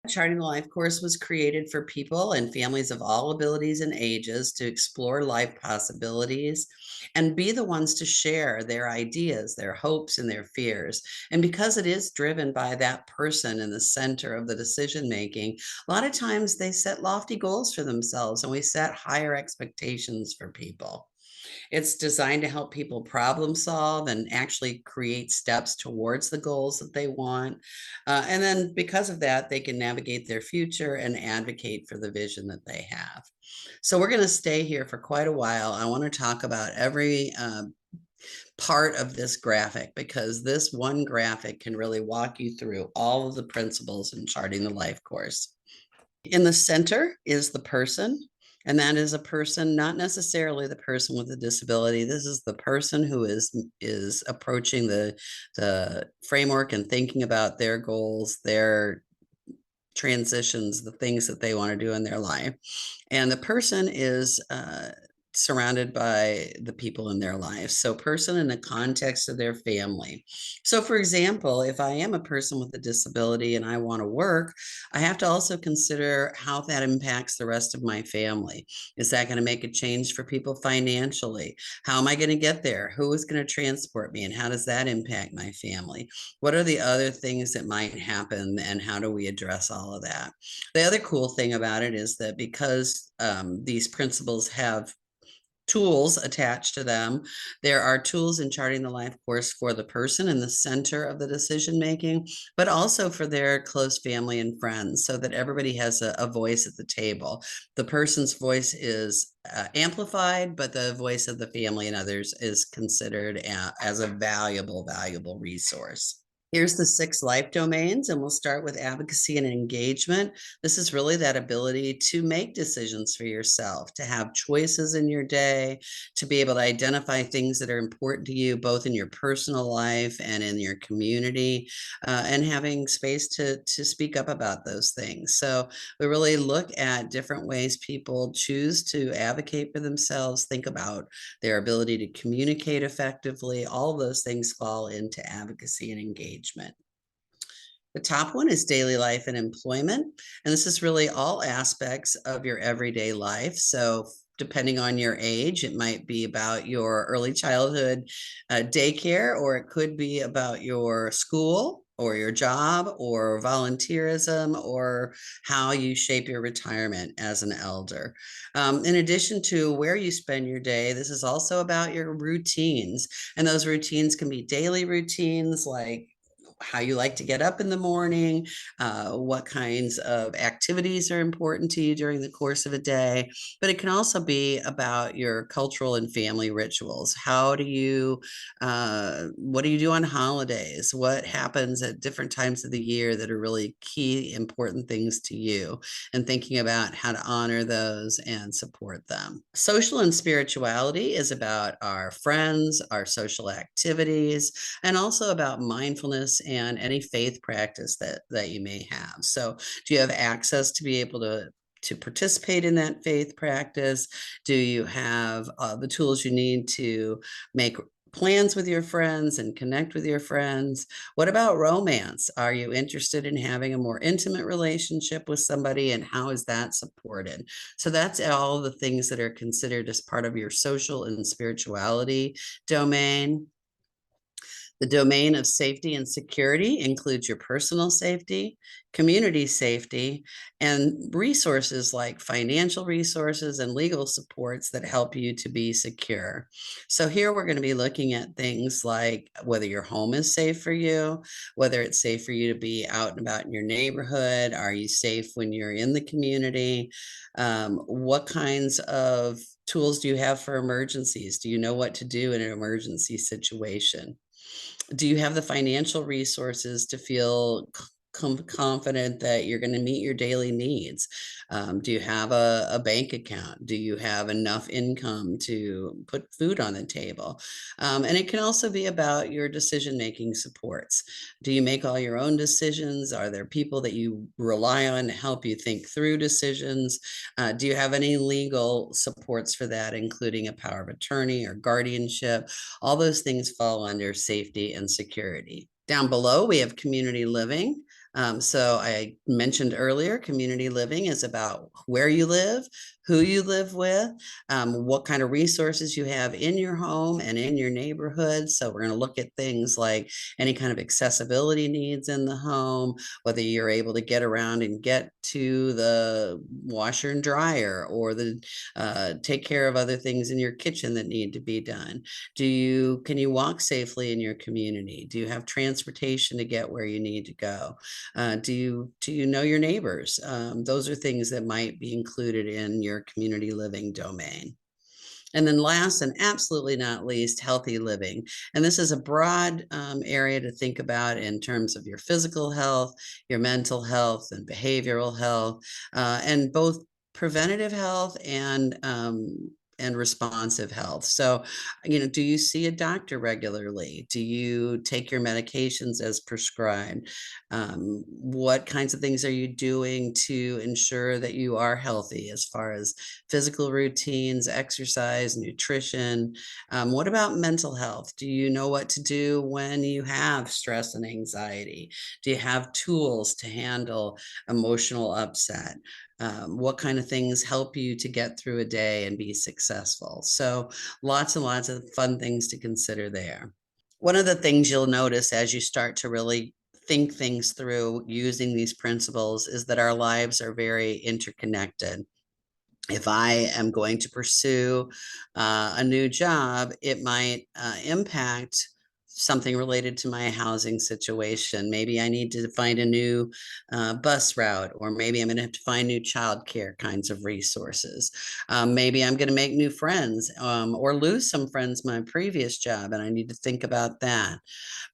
Charting the Life course was created for people and families of all abilities and ages to explore life possibilities and be the ones to share their ideas, their hopes, and their fears. And because it is driven by that person in the center of the decision making, a lot of times they set lofty goals for themselves and we set higher expectations for people. It's designed to help people problem solve and actually create steps towards the goals that they want. And then because of that, they can navigate their future and advocate for the vision that they have. So we're going to stay here for quite a while. I want to talk about every part of this graphic because this one graphic can really walk you through all of the principles in charting the life course. In the center is the person, and that is a person, not necessarily the person with a disability. This is the person who is approaching the framework and thinking about their goals, their transitions, the things that they want to do in their life. And the person is surrounded by the people in their lives. So person in the context of their family. So for example, if I am a person with a disability and I want to work, I have to also consider how that impacts the rest of my family. Is that going to make a change for people financially? How am I going to get there? Who is going to transport me? And how does that impact my family? What are the other things that might happen and how do we address all of that? The other cool thing about it is that because these principles have tools attached to them. There are tools in charting the life course for the person in the center of the decision making, but also for their close family and friends so that everybody has a voice at the table. The person's voice is amplified, but the voice of the family and others is considered as a valuable resource. Here's the 6 life domains, and we'll start with advocacy and engagement. This is really that ability to make decisions for yourself, to have choices in your day, to be able to identify things that are important to you, both in your personal life and in your community, and having space to speak up about those things. So we really look at different ways people choose to advocate for themselves, think about their ability to communicate effectively. All of those things fall into advocacy and engagement. The top one is daily life and employment. And this is really all aspects of your everyday life. So depending on your age, it might be about your early childhood daycare, or it could be about your school or your job or volunteerism or how you shape your retirement as an elder. In addition to where you spend your day, this is also about your routines. And those routines can be daily routines like how you like to get up in the morning, what kinds of activities are important to you during the course of a day. But it can also be about your cultural and family rituals. What do you do on holidays? What happens at different times of the year that are really key, important things to you? And thinking about how to honor those and support them. Social and spirituality is about our friends, our social activities, and also about mindfulness and any faith practice that you may have. So do you have access to be able to participate in that faith practice? Do you have the tools you need to make plans with your friends and connect with your friends? What about romance? Are you interested in having a more intimate relationship with somebody, and how is that supported? So that's all the things that are considered as part of your social and spirituality domain. The domain of safety and security includes your personal safety, community safety, and resources like financial resources and legal supports that help you to be secure. So here we're going to be looking at things like whether your home is safe for you, whether it's safe for you to be out and about in your neighborhood. Are you safe when you're in the community? What kinds of tools do you have for emergencies? Do you know what to do in an emergency situation? Do you have the financial resources to feel confident that you're going to meet your daily needs? Do you have a bank account? Do you have enough income to put food on the table? And it can also be about your decision-making supports. Do you make all your own decisions? Are there people that you rely on to help you think through decisions? Do you have any legal supports for that, including a power of attorney or guardianship? All those things fall under safety and security. Down below, we have community living. So I mentioned earlier, community living is about where you live, who you live with, what kind of resources you have in your home and in your neighborhood. So we're going to look at things like any kind of accessibility needs in the home, whether you're able to get around and get to the washer and dryer, or the take care of other things in your kitchen that need to be done. Can you walk safely in your community? Do you have transportation to get where you need to go? Do you know your neighbors? Those are things that might be included in your community living domain. And then last and absolutely not least, healthy living. And this is a broad area to think about in terms of your physical health, your mental health, and behavioral health, and both preventative health and responsive health. So, do you see a doctor regularly? Do you take your medications as prescribed? What kinds of things are you doing to ensure that you are healthy, as far as physical routines, exercise, nutrition? What about mental health? Do you know what to do when you have stress and anxiety? Do you have tools to handle emotional upset? What kind of things help you to get through a day and be successful? So lots and lots of fun things to consider there. One of the things you'll notice as you start to really think things through using these principles is that our lives are very interconnected. If I am going to pursue a new job, it might impact something related to my housing situation. Maybe I need to find a new bus route, or maybe I'm going to have to find new childcare kinds of resources. Maybe I'm going to make new friends, or lose some friends in my previous job, and I need to think about that.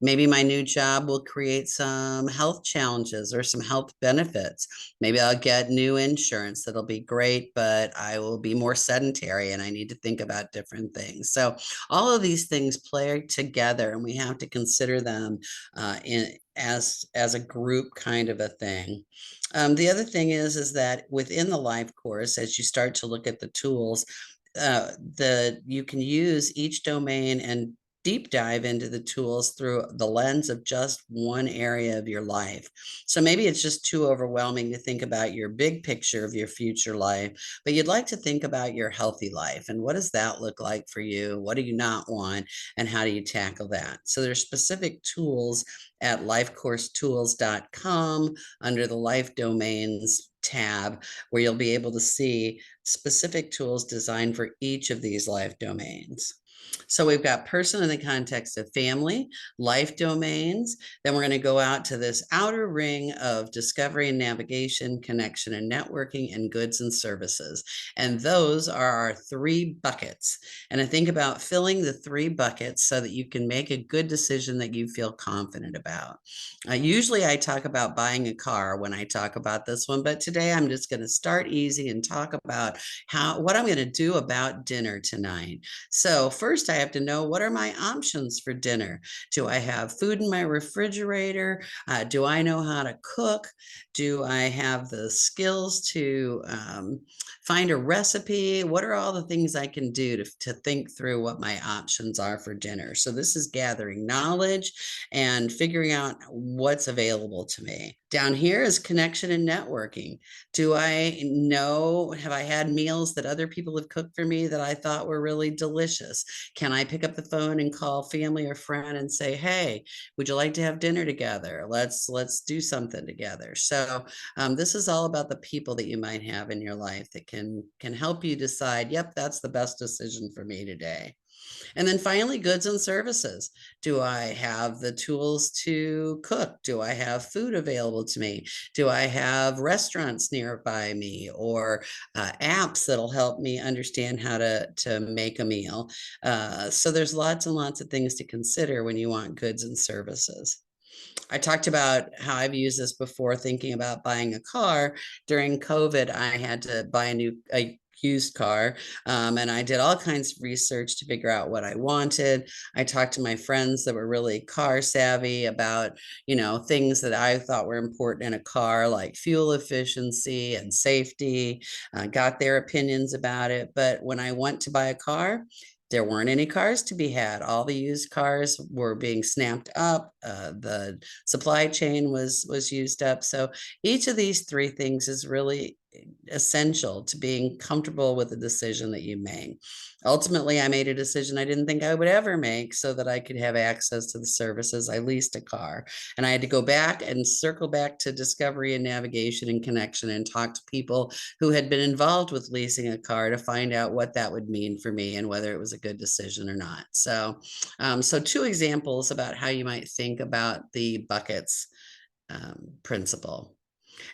Maybe my new job will create some health challenges or some health benefits. Maybe I'll get new insurance that'll be great, but I will be more sedentary and I need to think about different things. So all of these things play together, and we have to consider them as a group kind of a thing. The other thing is that within the life course, as you start to look at the tools, you can use each domain and deep dive into the tools through the lens of just one area of your life. So maybe it's just too overwhelming to think about your big picture of your future life, but you'd like to think about your healthy life, and what does that look like for you? What do you not want, and how do you tackle that? So there's specific tools at lifecoursetools.com under the life domains tab, where you'll be able to see specific tools designed for each of these life domains. So we've got person in the context of family, life domains. Then we're going to go out to this outer ring of discovery and navigation, connection and networking, and goods and services. And those are our three buckets. And I think about filling the three buckets so that you can make a good decision that you feel confident about. Usually I talk about buying a car when I talk about this one, but today I'm just going to start easy and talk about what I'm going to do about dinner tonight. So first I have to know, what are my options for dinner? Do I have food in my refrigerator? Do I know how to cook? Do I have the skills to find a recipe? What are all the things I can do to think through what my options are for dinner? So this is gathering knowledge and figuring out what's available to me. Down here is connection and networking. Have I had meals that other people have cooked for me that I thought were really delicious? Can I pick up the phone and call family or friend and say, hey, would you like to have dinner together? Let's do something together. So this is all about the people that you might have in your life that can help you decide, yep, that's the best decision for me today. And then finally, goods and services. Do I have the tools to cook? Do I have food available to me? Do I have restaurants nearby me, or apps that'll help me understand how to make a meal? So there's lots and lots of things to consider when you want goods and services. I talked about how I've used this before thinking about buying a car. During COVID, I had to buy a used car, and I did all kinds of research to figure out what I wanted. I talked to my friends that were really car savvy about, things that I thought were important in a car, like fuel efficiency and safety. Got their opinions about it. But when I went to buy a car, There weren't any cars to be had. All the used cars were being snapped up. The supply chain was used up. So each of these three things is really essential to being comfortable with the decision that you made. Ultimately, I made a decision I didn't think I would ever make so that I could have access to the services. I leased a car, and I had to go back and circle back to discovery and navigation and connection and talk to people who had been involved with leasing a car to find out what that would mean for me and whether it was a good decision or not. So two examples about how you might think about the buckets principle.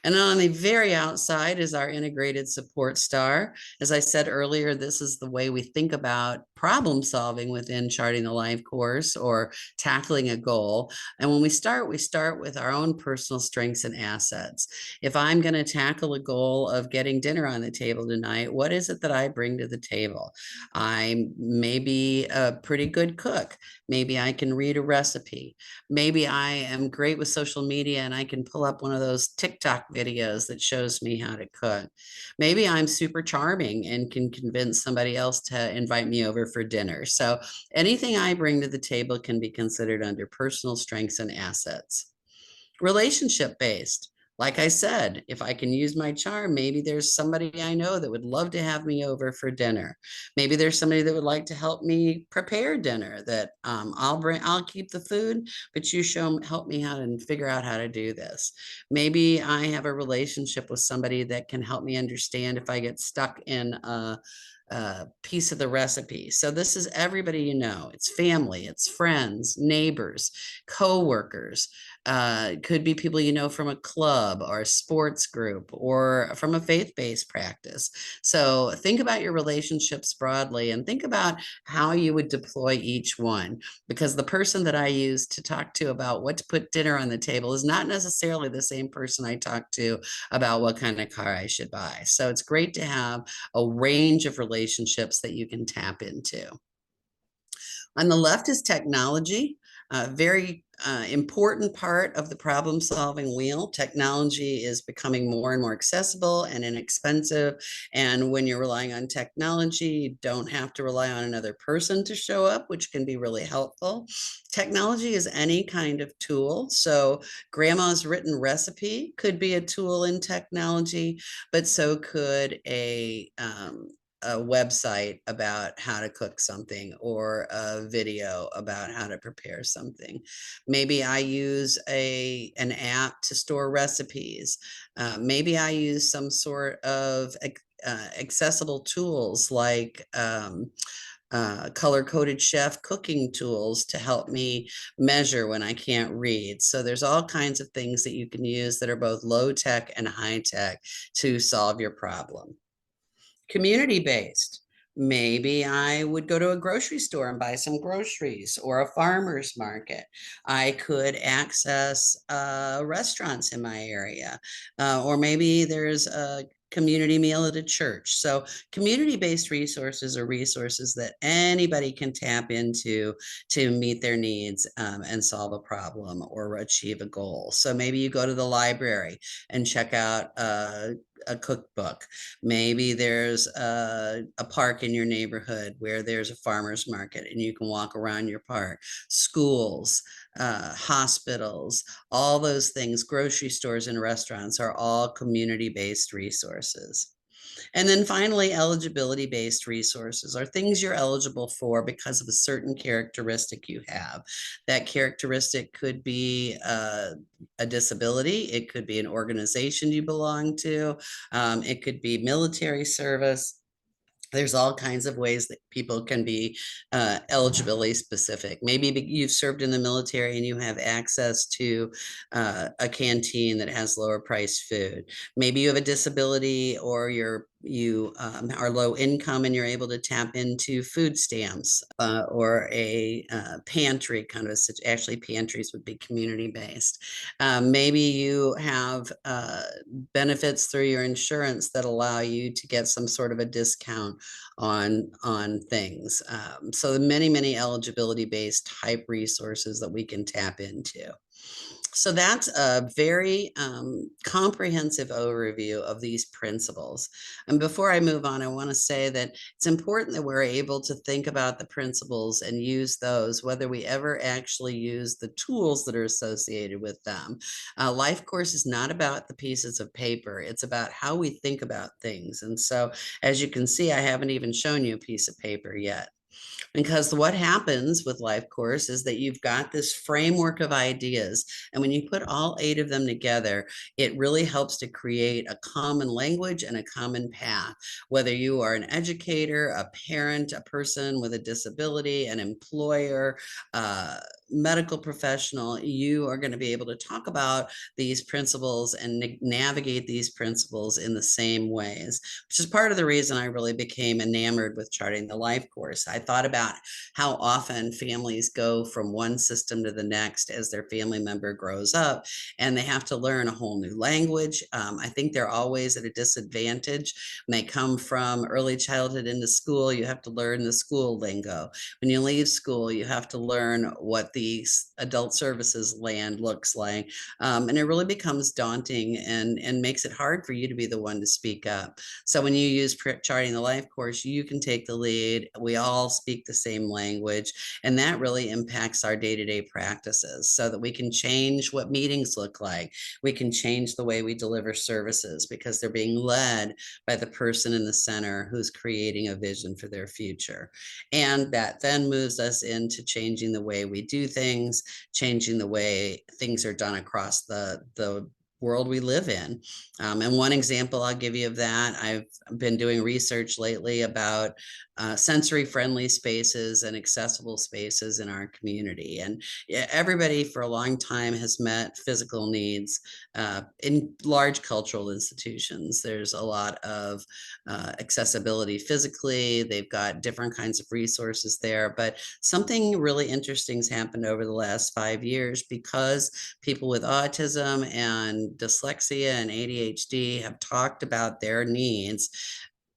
And then on the very outside is our integrated support star. As I said earlier, this is the way we think about problem solving within charting the life course or tackling a goal. And when we start with our own personal strengths and assets. If I'm going to tackle a goal of getting dinner on the table tonight, what is it that I bring to the table? I may be a pretty good cook. Maybe I can read a recipe. Maybe I am great with social media and I can pull up one of those TikTok videos that shows me how to cook. Maybe I'm super charming and can convince somebody else to invite me over for dinner. So anything I bring to the table can be considered under personal strengths and assets. Relationship based. Like I said, if I can use my charm, maybe there's somebody I know that would love to have me over for dinner. Maybe there's somebody that would like to help me prepare dinner that I'll keep the food, but you help me how to figure out how to do this. Maybe I have a relationship with somebody that can help me understand if I get stuck in a piece of the recipe. So this is everybody you know. It's family, it's friends, neighbors, co-workers. Could be people you know from a club or a sports group or from a faith-based practice. So think about your relationships broadly and think about how you would deploy each one, because the person that I use to talk to about what to put dinner on the table is not necessarily the same person I talk to about what kind of car I should buy. So it's great to have a range of relationships that you can tap into. On the left is technology, a very important part of the problem solving wheel. Technology is becoming more and more accessible and inexpensive. And when you're relying on technology, you don't have to rely on another person to show up, which can be really helpful. Technology is any kind of tool. So grandma's written recipe could be a tool in technology, but so could a website about how to cook something or a video about how to prepare something. Maybe I use an app to store recipes. Maybe I use some sort of accessible tools like color-coded chef cooking tools to help me measure when I can't read. So there's all kinds of things that you can use that are both low tech and high tech to solve your problem. Community-based. Maybe I would go to a grocery store and buy some groceries or a farmer's market. I could access restaurants in my area, or maybe there's a community meal at a church. So community-based resources are resources that anybody can tap into to meet their needs and solve a problem or achieve a goal. So maybe you go to the library and check out a cookbook. Maybe there's a park in your neighborhood where there's a farmer's market and you can walk around your park. Schools, hospitals, all those things, grocery stores and restaurants are all community-based resources. And then finally, eligibility-based resources are things you're eligible for because of a certain characteristic you have. That characteristic could be a disability. It could be an organization you belong to. It could be military service. There's all kinds of ways that people can be eligibility specific. Maybe you've served in the military and you have access to a canteen that has lower priced food. Maybe you have a disability or you are low income and you're able to tap into food stamps or a pantry kind of actually pantries would be community based. Maybe you have benefits through your insurance that allow you to get some sort of a discount on things. So many eligibility based type resources that we can tap into. So that's a very comprehensive overview of these principles. And before I move on, I want to say that it's important that we're able to think about the principles and use those, whether we ever actually use the tools that are associated with them. Life Course is not about the pieces of paper, it's about how we think about things. And so, as you can see, I haven't even shown you a piece of paper yet. Because what happens with Life Course is that you've got this framework of ideas. And when you put all 8 of them together, it really helps to create a common language and a common path. Whether you are an educator, a parent, a person with a disability, an employer, medical professional, you are going to be able to talk about these principles and navigate these principles in the same ways, which is part of the reason I really became enamored with Charting the Life Course. I thought about how often families go from one system to the next as their family member grows up, and they have to learn a whole new language. I think they're always at a disadvantage when they come from early childhood into school. You have to learn the school lingo. When you leave school, you have to learn what the adult services land looks like. And it really becomes daunting and makes it hard for you to be the one to speak up. So when you use Charting the Life Course, you can take the lead. We all speak the same language, and that really impacts our day-to-day practices so that we can change what meetings look like. We can change the way we deliver services because they're being led by the person in the center who's creating a vision for their future. And that then moves us into changing the way we do things, changing the way things are done across the world we live in. And one example I'll give you of that, I've been doing research lately about sensory friendly spaces and accessible spaces in our community. And everybody for a long time has met physical needs in large cultural institutions. There's a lot of accessibility physically. They've got different kinds of resources there. But something really interesting has happened over the last 5 years because people with autism and dyslexia and ADHD have talked about their needs.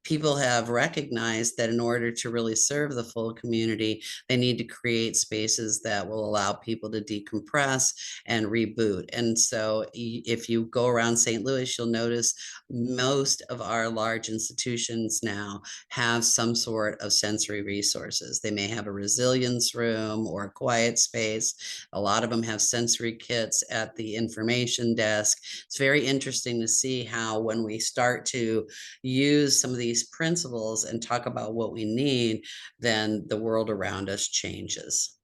People have recognized that in order to really serve the full community, they need to create spaces that will allow people to decompress and reboot. And so if you go around St. Louis, you'll notice most of our large institutions now have some sort of sensory resources. They may have a resilience room or a quiet space. A lot of them have sensory kits at the information desk. It's very interesting to see how when we start to use some of these principles and talk about what we need, then the world around us changes.